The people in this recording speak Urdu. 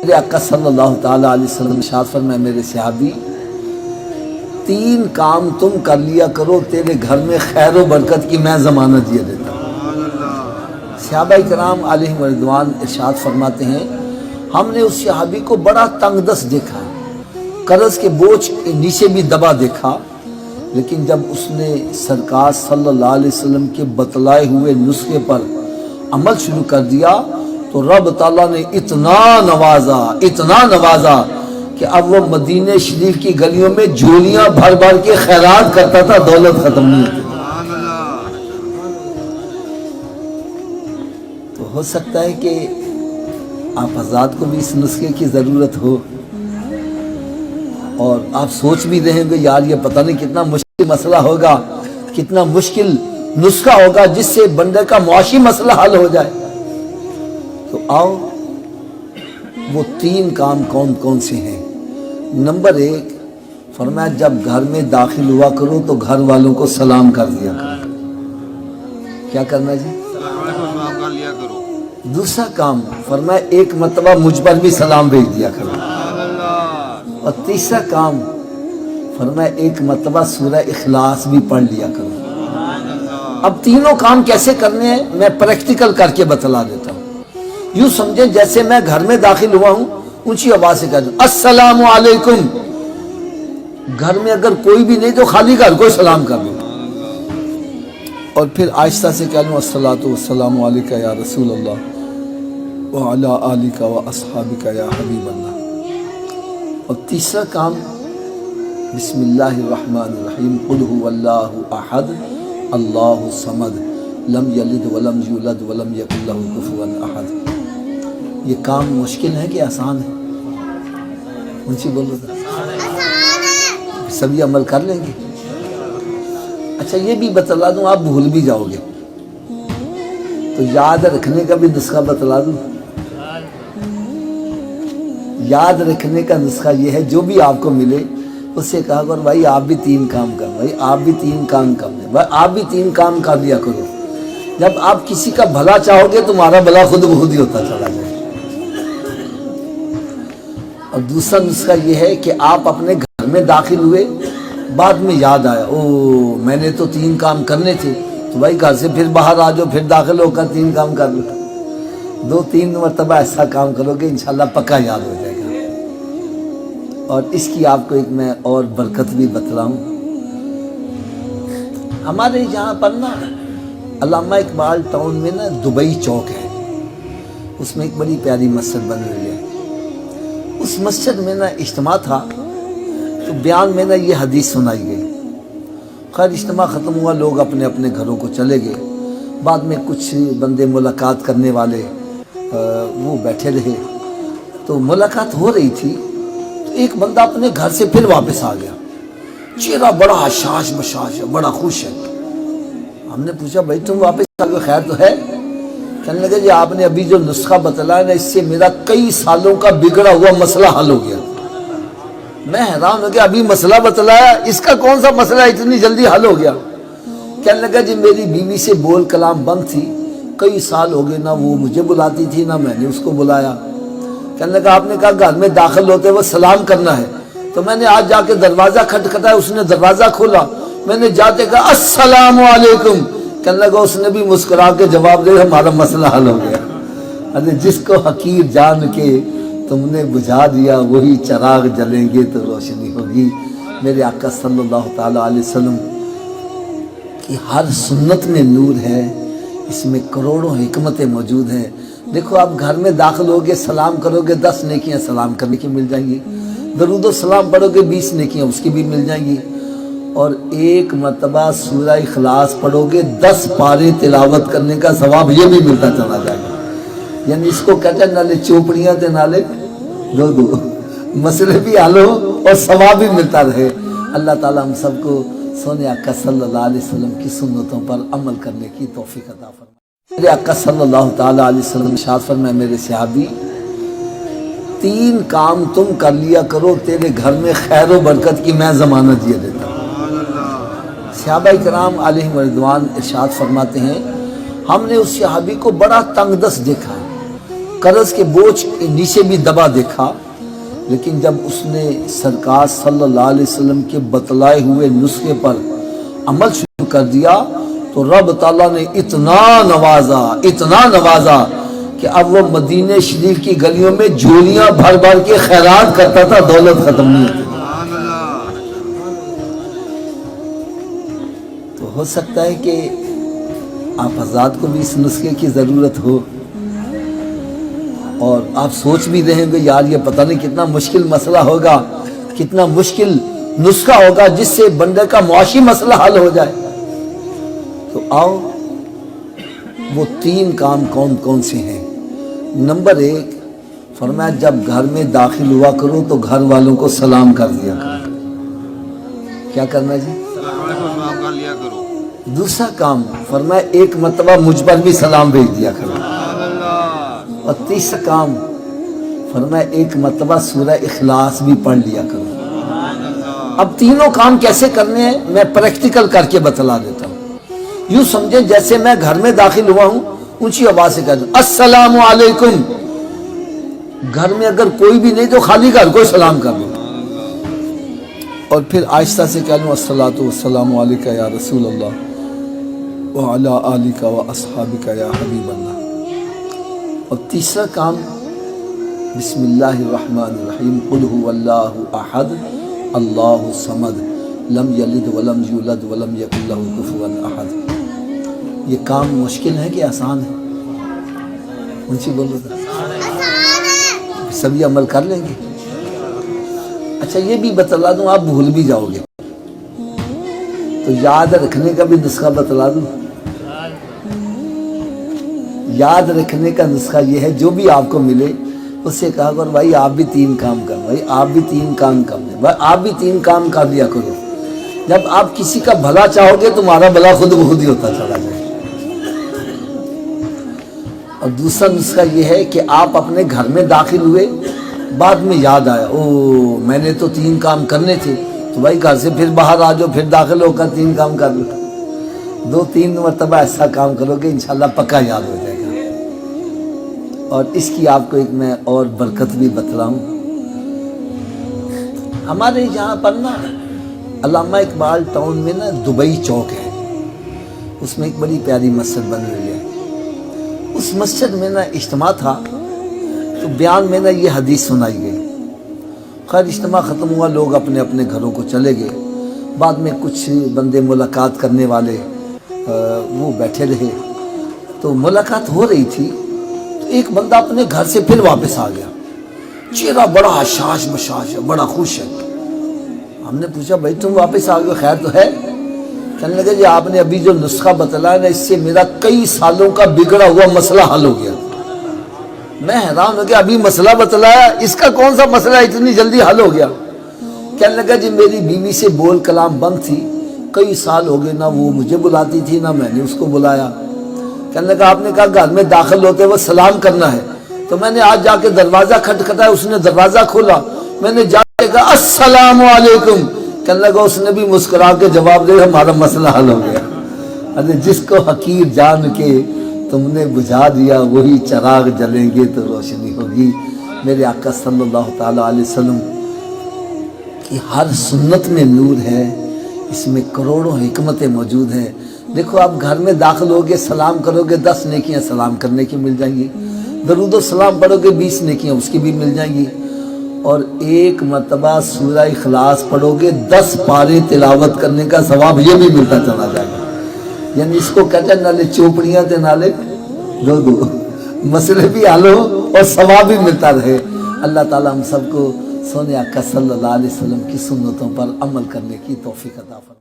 میرے آقا صلی اللہ تعالیٰ علیہ وسلم ارشاد فرمائے میرے صحابی، تین کام تم کر لیا کرو تیرے گھر میں خیر و برکت کی میں ضمانت یہ دیتا ہوں۔ صحابہ کرام علیہم رضوان ارشاد فرماتے ہیں ہم نے اس صحابی کو بڑا تنگ دست دیکھا، قرض کے بوجھ کے نیچے بھی دبا دیکھا، لیکن جب اس نے سرکار صلی اللہ علیہ وسلم کے بتلائے ہوئے نسخے پر عمل شروع کر دیا تو رب تعالیٰ نے اتنا نوازا کہ اب وہ مدینہ شریف کی گلیوں میں جھولیاں بھر بھر کے خیرات کرتا تھا، دولت ختم نہیں ہوتی۔ تو ہو سکتا ہے کہ آپ حضرات کو بھی اس نسخے کی ضرورت ہو، اور آپ سوچ بھی رہے ہیں کہ یار یہ پتہ نہیں کتنا مشکل مسئلہ ہوگا، کتنا مشکل نسخہ ہوگا جس سے بندے کا معاشی مسئلہ حل ہو جائے۔ تو آؤ وہ تین کام کون کون سے ہیں۔ نمبر 1 فرمایا جب گھر میں داخل ہوا کرو تو گھر والوں کو سلام کر دیا کرو۔ کیا کرنا جی؟ سلام کر لیا کرو۔ دوسرا کام فرمایا ایک مرتبہ مجھ پر بھی سلام بھیج دیا کرو۔ اور تیسرا کام فرمایا ایک مرتبہ سورہ اخلاص بھی پڑھ لیا کرو۔ اب تینوں کام کیسے کرنے ہیں میں پریکٹیکل کر کے بتلا دیتا ہوں۔ یوں سمجھیں جیسے میں گھر میں داخل ہوا ہوں، اونچی آواز سے کہہ دوں السلام علیکم، گھر میں اگر کوئی بھی نہیں تو خالی گھر کو سلام کر دوں، اور پھر آہستہ سے کہہ لوں الصلاۃ والسلام علیکہ یا رسول اللہ وعلی آلکہ واصحابکہ یا حبیب اللہ۔ اور تیسرا کام بسم اللہ الرحمن الرحیم قل هو اللہ احد اللہ الصمد لم یلد ولم یولد ولم یکن لہ کفوا احد۔ یہ کام مشکل ہے کہ آسان ہے؟ اونچی بولو سبھی عمل کر لیں گے؟ اچھا یہ بھی بتلا دوں، آپ بھول بھی جاؤ گے تو یاد رکھنے کا بھی نسخہ بتلا دوں۔ یاد رکھنے کا نسخہ یہ ہے جو بھی آپ کو ملے اس سے کہا کرو بھائی آپ بھی تین کام کر، بھائی آپ بھی تین کام کر لیں، بھائی آپ بھی تین کام کر لیا کرو۔ جب آپ کسی کا بھلا چاہو گے تمہارا بھلا خود بخود ہی ہوتا چلا جائے۔ اور دوسرا نسخہ یہ ہے کہ آپ اپنے گھر میں داخل ہوئے، بعد میں یاد آیا او میں نے تو تین کام کرنے تھے، تو بھائی گھر سے پھر باہر آ جاؤ، پھر داخل ہو کر تین کام کر لو۔ 2-3 مرتبہ ایسا کام کرو گے انشاءاللہ پکا یاد ہو جائے گا۔ اور اس کی آپ کو ایک میں اور برکت بھی بتلاؤں۔ ہمارے یہاں پر نا علامہ اقبال ٹاؤن میں نا دبئی چوک ہے، اس میں ایک بڑی پیاری مسجد بنی ہوئی ہے۔ اس مسجد میں نا اجتماع تھا تو بیان میں نا یہ حدیث سنائی گئی۔ خیر اجتماع ختم ہوا، لوگ اپنے اپنے گھروں کو چلے گئے۔ بعد میں کچھ بندے ملاقات کرنے والے وہ بیٹھے رہے، تو ملاقات ہو رہی تھی تو ایک بندہ اپنے گھر سے پھر واپس آ گیا، چہرہ بڑا حشاش بشاش ہے، بڑا خوش ہے۔ ہم نے پوچھا بھائی تم واپس آ گئے، خیر تو ہے؟ کہنے لگے جی آپ نے ابھی جو نسخہ بتلایا نا اس سے میرا کئی سالوں کا بگڑا ہوا مسئلہ حل ہو گیا۔ میں حیران ہو گیا، ابھی مسئلہ بتلایا، اس کا کون سا مسئلہ اتنی جلدی حل ہو گیا؟ کہنے لگا جی میری بیوی سے بول کلام بند تھی، کئی سال ہو گئے نہ وہ مجھے بلاتی تھی نہ میں نے اس کو بلایا۔ کہنے لگا آپ نے کہا گھر میں داخل ہوتے وہ سلام کرنا ہے، تو میں نے آج جا کے دروازہ کھٹکھٹایا، اس نے دروازہ کھولا، میں نے جاتے کہا السلام علیکم، کہنے لگا اس نے بھی مسکرا کے جواب دے ہمارا مسئلہ حل ہو گیا۔ ارے جس کو حقیر جان کے تم نے بجھا دیا وہی چراغ جلیں گے تو روشنی ہوگی۔ میرے آقا صلی اللہ تعالیٰ علیہ وسلم کی ہر سنت میں نور ہے، اس میں کروڑوں حکمتیں موجود ہیں۔ دیکھو آپ گھر میں داخل ہوگے سلام کرو گے 10 نیکیاں سلام کرنے کی مل جائیں گی، درود و سلام پڑھو گے 20 نیکیاں اس کی بھی مل جائیں گی، اور ایک مرتبہ سورہ اخلاص پڑھو گے 10 پارے تلاوت کرنے کا ثواب یہ بھی ملتا چلا جائے گا۔ یعنی اس کو کہتے ہیں نالے چوپڑیاں تے نالے دو مسئلے بھی حل ہو اور ثواب بھی ملتا رہے۔ اللہ تعالیٰ ہم سب کو سونے آقا صلی اللہ علیہ وسلم کی سنتوں پر عمل کرنے کی توفیق عطا فرمائے۔ میرے آقا صلی اللہ تعالیٰ علیہ وسلم ارشاد فرمائے میرے صحابی، تین کام تم کر لیا کرو تیرے گھر میں خیر و برکت کی میں ضمانت یہ دیتا ہوں۔ صحابہ کرام علیہم رضوان ارشاد فرماتے ہیں ہم نے اس صحابی کو بڑا تنگ دست دیکھا، قرض کے بوجھ کے نیچے بھی دبا دیکھا، لیکن جب اس نے سرکار صلی اللہ علیہ وسلم کے بتلائے ہوئے نسخے پر عمل شروع کر دیا تو رب تعالیٰ نے اتنا نوازا کہ اب وہ مدینہ شریف کی گلیوں میں جھولیاں بھر بھر کے خیرات کرتا تھا، دولت ختم نہیں ہوتی۔ تو ہو سکتا ہے کہ آپ حضرات کو بھی اس نسخے کی ضرورت ہو، اور آپ سوچ بھی رہے ہوں گے یار یہ پتہ نہیں کتنا مشکل مسئلہ ہوگا، کتنا مشکل نسخہ ہوگا جس سے بندے کا معاشی مسئلہ حل ہو جائے۔ تو آؤ وہ 3 کام کون کون سے ہیں۔ نمبر 1 فرمایا جب گھر میں داخل ہوا کرو تو گھر والوں کو سلام کر دیا کرو۔ کیا کرنا جی؟ سلام کر لیا کرو۔ دوسرا کام فرمایا ایک مرتبہ مجھ پر بھی سلام بھیج دیا کرو۔ اور تیسرا کام فرمایا ایک مرتبہ سورہ اخلاص بھی پڑھ لیا کرو۔ اب تینوں کام کیسے کرنے ہیں میں پریکٹیکل کر کے بتلا دیتا ہوں۔ یوں سمجھیں جیسے میں گھر میں داخل ہوا ہوں، اونچی آواز سے کہہ دوں السلام علیکم۔ گھر میں اگر کوئی بھی نہیں تو خالی گھر کو سلام کر دوں، اور پھر آہستہ سے کہہ لوں الصلاۃ والسلام علیک یا رسول اللہ وعلی آلک واصحابک یا حبیب اللہ۔ اور تیسرا کام بسم اللہ الرحمن الرحیم قل هو اللہ احد اللہ الصمد لم یلد ولم یولد ولم یکن لہ کفوا احد۔ یہ کام مشکل ہے کہ آسان ہے؟ اونچی بولو سبھی عمل کر لیں گے؟ اچھا یہ بھی بتلا دوں، آپ بھول بھی جاؤ گے تو یاد رکھنے کا بھی نسخہ بتلا دوں۔ یاد رکھنے کا نسخہ یہ ہے جو بھی آپ کو ملے اس سے کہا کرو بھائی آپ بھی 3 کام کر، بھائی آپ بھی 3 کام کر لیں، بھائی آپ بھی 3 کام کر لیا کرو۔ جب آپ کسی کا بھلا چاہو گے تمہارا بھلا خود بخود ہی ہوتا چلا جائے۔ اور دوسرا نسخہ یہ ہے کہ آپ اپنے گھر میں داخل ہوئے، بعد میں یاد آیا او میں نے تو 3 کام کرنے تھے، تو بھائی گھر سے پھر باہر آ جاؤ، پھر داخل ہو کر 3 کام کر لو۔ 2-3 مرتبہ ایسا کام کرو گے انشاءاللہ پکا یاد ہو جائے گا۔ اور اس کی آپ کو ایک میں اور برکت بھی بتلاؤں۔ ہمارے یہاں پر نا علامہ اقبال ٹاؤن میں نا دبئی چوک ہے، اس میں ایک بڑی پیاری مسجد بنی ہوئی ہے۔ اس مسجد میں نا اجتماع تھا تو بیان میں نا یہ حدیث سنائی گئی۔ خیر اجتماع ختم ہوا، لوگ اپنے اپنے گھروں کو چلے گئے۔ بعد میں کچھ بندے ملاقات کرنے والے وہ بیٹھے رہے، تو ملاقات ہو رہی تھی تو ایک بندہ اپنے گھر سے پھر واپس آ گیا، چہرہ بڑا حشاش بشاش ہے، بڑا خوش ہے۔ ہم نے پوچھا بھائی تم واپس آ گئے، خیر تو ہے؟ کہنے لگا جی آپ نے ابھی جو نسخہ بتلایا نا اس سے میرا کئی سالوں کا بگڑا ہوا مسئلہ حل ہو گیا۔ میں حیران ہو گیا، ابھی مسئلہ بتلایا، اس کا کون سا مسئلہ اتنی جلدی حل ہو گیا؟ کہنے لگا جی میری بیوی سے بول کلام بند تھی، کئی سال ہو گئے، نہ وہ مجھے بلاتی تھی نہ میں نے اس کو بلایا۔ کہنے لگا آپ نے کہا گھر میں داخل ہوتے وہ سلام کرنا ہے، تو میں نے آج جا کے دروازہ کھٹکھٹایا، اس نے دروازہ کھولا، میں نے جا کے کہا السلام علیکم، کہنے لگا اس نے بھی مسکرا کے جواب دے ہمارا مسئلہ حل ہو گیا۔ ارے جس کو حقیر جان کے تم نے بجھا دیا وہی چراغ جلیں گے تو روشنی ہوگی۔ میرے آقا صلی اللہ تعالیٰ علیہ وسلم کی ہر سنت میں نور ہے، اس میں کروڑوں حکمتیں موجود ہیں۔ دیکھو آپ گھر میں داخل ہوگے سلام کرو گے 10 نیکیاں سلام کرنے کی مل جائیں گی، درود و سلام پڑھو گے 20 نیکیاں اس کی بھی مل جائیں گی، اور ایک مرتبہ سورہ اخلاص پڑھو گے 10 پارے تلاوت کرنے کا ثواب یہ بھی ملتا چلا جائے گا۔ یعنی اس کو کہتے ہیں نالے چوپڑیاں تے نالے دو مسئلے بھی حل ہو اور ثواب بھی ملتا رہے۔ اللہ تعالیٰ ہم سب کو سونے آقا صلی اللہ علیہ وسلم کی سنتوں پر عمل کرنے کی توفیق عطا فرمائے۔